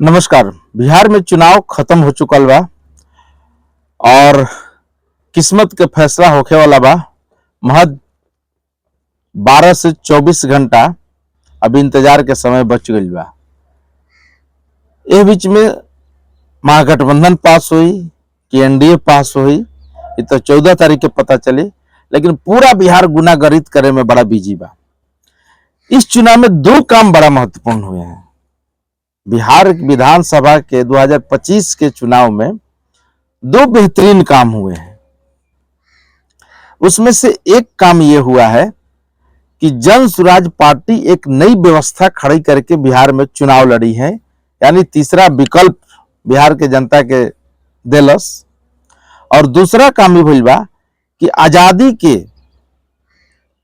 नमस्कार। बिहार में चुनाव खत्म हो चुकल बा और किस्मत के फैसला होखे वाला बा। महज 12 से 24 घंटा अभी इंतजार के समय बच गई बा। इस बीच में महागठबंधन पास हुई कि एनडीए पास हुई, ये तो 14 तारीख के पता चली, लेकिन पूरा बिहार गुनागरित करे में बड़ा बिजी बा। इस चुनाव में दो काम बड़ा महत्वपूर्ण हुए हैं। बिहार विधानसभा के 2025 के चुनाव में दो बेहतरीन काम हुए हैं। उसमें से एक काम यह हुआ है कि जन स्वराज पार्टी एक नई व्यवस्था खड़ी करके बिहार में चुनाव लड़ी है, यानी तीसरा विकल्प बिहार के जनता के देलस। और दूसरा काम ये भइल बा कि आजादी के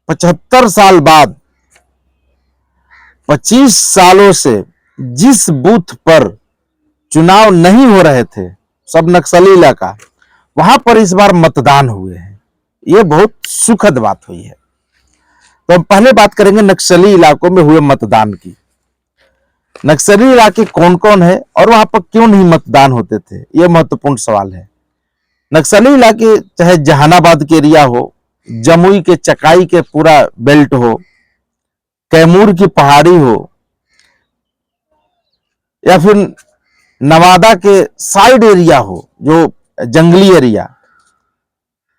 75 साल बाद 25 सालों से जिस बूथ पर चुनाव नहीं हो रहे थे, सब नक्सली इलाका, वहां पर इस बार मतदान हुए हैं। यह बहुत सुखद बात हुई है। तो हम पहले बात करेंगे नक्सली इलाकों में हुए मतदान की। नक्सली इलाके कौन कौन है और वहां पर क्यों नहीं मतदान होते थे, यह महत्वपूर्ण सवाल है। नक्सली इलाके चाहे जहानाबाद के एरिया हो, जमुई के चकाई के पूरा बेल्ट हो, कैमूर की पहाड़ी हो, या फिर नवादा के साइड एरिया हो जो जंगली एरिया,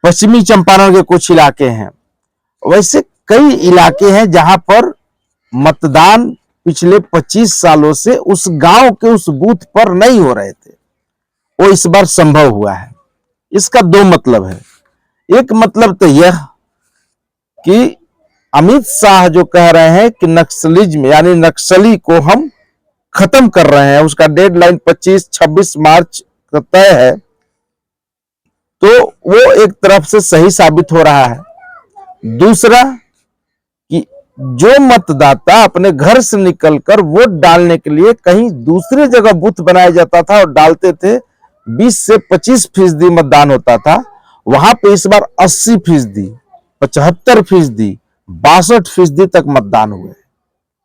पश्चिमी चंपारण के कुछ इलाके हैं, वैसे कई इलाके हैं जहां पर मतदान पिछले 25 सालों से उस गांव के उस बूथ पर नहीं हो रहे थे, वो इस बार संभव हुआ है। इसका दो मतलब है। एक मतलब तो यह कि अमित शाह जो कह रहे हैं कि नक्सलिज्म यानी नक्सली को हम खत्म कर रहे हैं, उसका डेडलाइन 25-26 मार्च का तय है, तो वो एक तरफ से सही साबित हो रहा है। दूसरा कि जो मतदाता अपने घर से निकलकर वोट डालने के लिए कहीं दूसरी जगह बूथ बनाया जाता था और डालते थे, 20 से 25% मतदान होता था, वहां पे इस बार 80%, 75%, 62% तक मतदान हुए।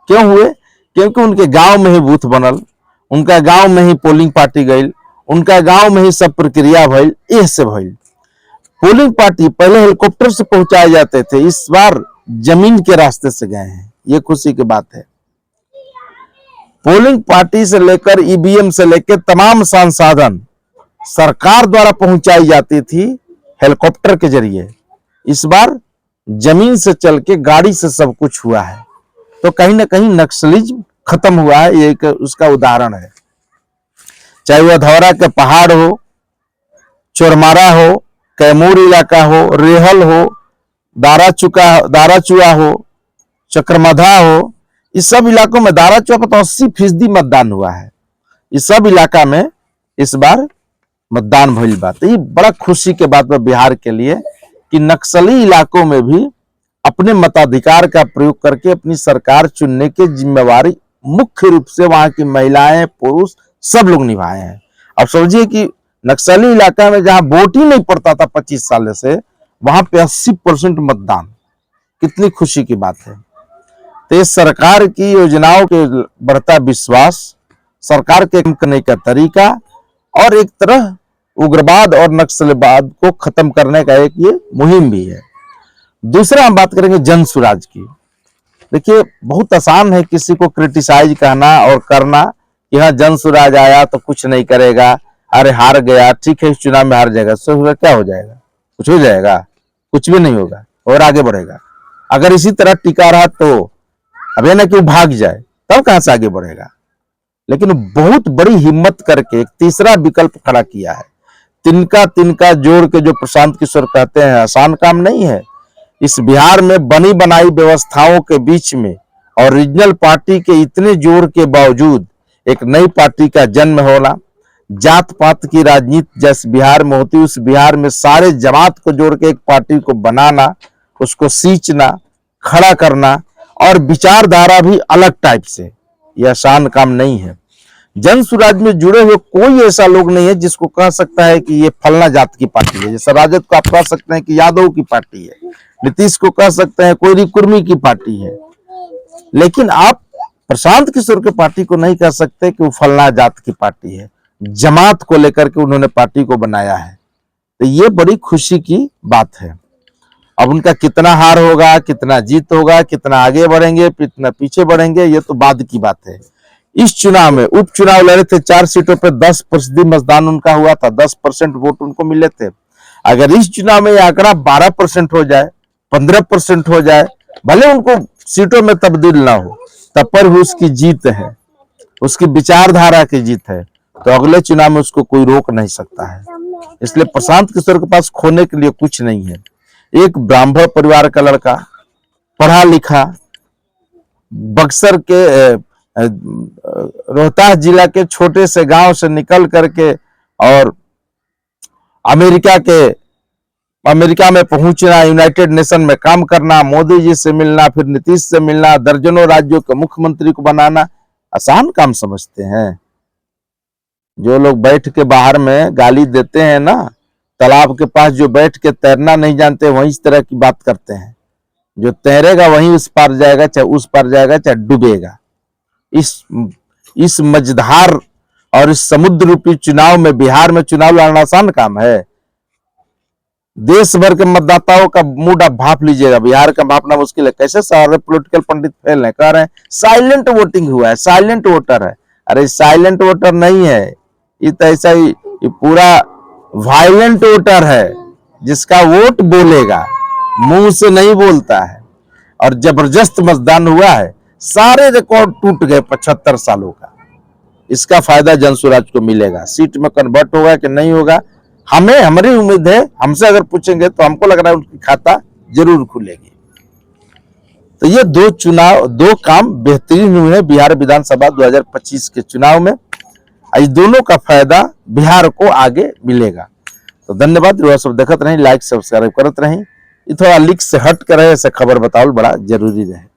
क्यों हुए? क्योंकि उनके गांव में ही बूथ बनल, उनका गांव में ही पोलिंग पार्टी गई, उनका गांव में ही सब प्रक्रिया भइल। यह से भइल। पोलिंग पार्टी पहले हेलीकॉप्टर से पहुंचाए जाते थे, इस बार जमीन के रास्ते से गए हैं। यह खुशी की बात है। पोलिंग पार्टी से लेकर ईवीएम से लेकर तमाम संसाधन सरकार द्वारा पहुंचाई जाती थी हेलीकॉप्टर के जरिए, इस बार जमीन से चल के गाड़ी से सब कुछ हुआ है। तो कहीं ना कहीं नक्सलिज्म खत्म हुआ है, ये एक उसका उदाहरण है। चाहे वह धौरा के पहाड़ हो, चोरमारा हो, कैमूर इलाका हो, रेहल हो, दाराचुआ हो, चक्रमधा हो, इस सब इलाकों में दाराचुआ पर तो 80% मतदान हुआ है। इस सब इलाका में इस बार मतदान भइल बा। तो ये बड़ा खुशी के बात बा बिहार के लिए कि नक्सली इलाकों में भी अपने मताधिकार का प्रयोग करके अपनी सरकार चुनने की जिम्मेवारी मुख्य रूप से वहां की महिलाएं, पुरुष सब लोग निभाए हैं। अब समझिए कि नक्सली इलाका में जहां वोट ही नहीं पड़ता था 25 साल से, वहां पे 80% मतदान, कितनी खुशी की बात है। तो ये सरकार की योजनाओं के बढ़ता विश्वास, सरकार के काम करने का तरीका और एक तरह उग्रवाद और नक्सलवाद को खत्म करने का एक ये मुहिम भी है। दूसरा हम बात करेंगे जन स्वराज की। देखिए, बहुत आसान है किसी को क्रिटिसाइज कहना और करना कि हाँ जन स्वराज आया तो कुछ नहीं करेगा, अरे हार गया, ठीक है इस चुनाव में हार जाएगा, तो क्या हो जाएगा? कुछ हो जाएगा? कुछ भी नहीं होगा और आगे बढ़ेगा। अगर इसी तरह टिका रहा तो अब ये ना कि वो भाग जाए, तब कहां से आगे बढ़ेगा? लेकिन बहुत बड़ी हिम्मत करके एक तीसरा विकल्प खड़ा किया है। तिनका तिनका जोड़ के जो प्रशांत किशोर कहते हैं, आसान काम नहीं है। इस बिहार में बनी बनाई व्यवस्थाओं के बीच में और रीजनल पार्टी के इतने जोर के बावजूद एक नई पार्टी का जन्म होना, जात पात की राजनीति जैसे बिहार में होती, उस बिहार में सारे जमात को जोड़ के एक पार्टी को बनाना, उसको सींचना, खड़ा करना और विचारधारा भी अलग टाइप से, यह आसान काम नहीं है। जन स्वराज में जुड़े हुए कोई ऐसा लोग नहीं है जिसको कह सकता है कि ये फलना जात की पार्टी है। जैसे राजद को आप कह सकते हैं कि यादव की पार्टी है, नीतीश को कह सकते हैं कोई कुर्मी की पार्टी है, लेकिन आप प्रशांत किशोर के पार्टी को नहीं कह सकते कि वो फलना जात की पार्टी है, जमात को लेकर के उन्होंने पार्टी को बनाया है। तो ये बड़ी खुशी की बात है। अब उनका कितना हार होगा, कितना जीत होगा, कितना आगे बढ़ेंगे, कितना पीछे बढ़ेंगे, ये तो बाद की बात है। इस चुनाव में उपचुनाव लड़े थे, 4 सीटों पे 10% मतदान उनका हुआ था, 10% वोट उनको मिले थे। अगर इस चुनाव में यह आंकड़ा 12% हो जाए, 15% हो जाए, भले उनको सीटों में तब्दील ना हो, तब पर भी उसकी जीत है, उसकी विचारधारा की जीत है। तो अगले चुनाव में उसको कोई रोक नहीं सकता है। इसलिए प्रशांत किशोर के पास खोने के लिए कुछ नहीं है। एक ब्राह्मण परिवार का लड़का, पढ़ा लिखा, बक्सर के रोहतास जिला के छोटे से गांव से निकल करके और अमेरिका में पहुंचना, यूनाइटेड नेशन में काम करना, मोदी जी से मिलना, फिर नीतीश से मिलना, दर्जनों राज्यों के मुख्यमंत्री को बनाना आसान काम समझते हैं। जो लोग बैठ के बाहर में गाली देते हैं ना, तालाब के पास जो बैठ के तैरना नहीं जानते, वही इस तरह की बात करते हैं। जो तैरेगा वही उस पार जाएगा, चाहे उस पार जाएगा, चाहे डूबेगा। इस मझधार और इस समुद्र रूपी चुनाव में, बिहार में चुनाव लड़ना आसान काम है? देश भर के मतदाताओं का मूड आप भाप लीजिएगा, बिहार का भापना मुश्किल है। कैसे सारे पॉलिटिकल पंडित फेल है, कह रहे हैं साइलेंट वोटिंग हुआ है, साइलेंट वोटर है। अरे साइलेंट वोटर नहीं है, ये तो ऐसा ही पूरा वायलेंट वोटर है, जिसका वोट बोलेगा, मुंह से नहीं बोलता है। और जबरदस्त मतदान हुआ है, सारे रिकॉर्ड टूट गए 75 सालों का। इसका फायदा जनसुराज को मिलेगा। सीट में कन्वर्ट होगा कि नहीं होगा, हमारी उम्मीद है, हमसे अगर पूछेंगे तो हमको लग रहा है उनकी खाता जरूर खुलेगी। तो ये दो काम बेहतरीन हुए हैं बिहार विधानसभा 2025 के चुनाव में। इस दोनों का फायदा बिहार को आगे मिलेगा। तो धन्यवाद, सब देखते रहें, लाइक सब्सक्राइब करते रहें। ये थोड़ा लीक से हट कर ऐसे खबर बताओ बड़ा जरूरी रहे।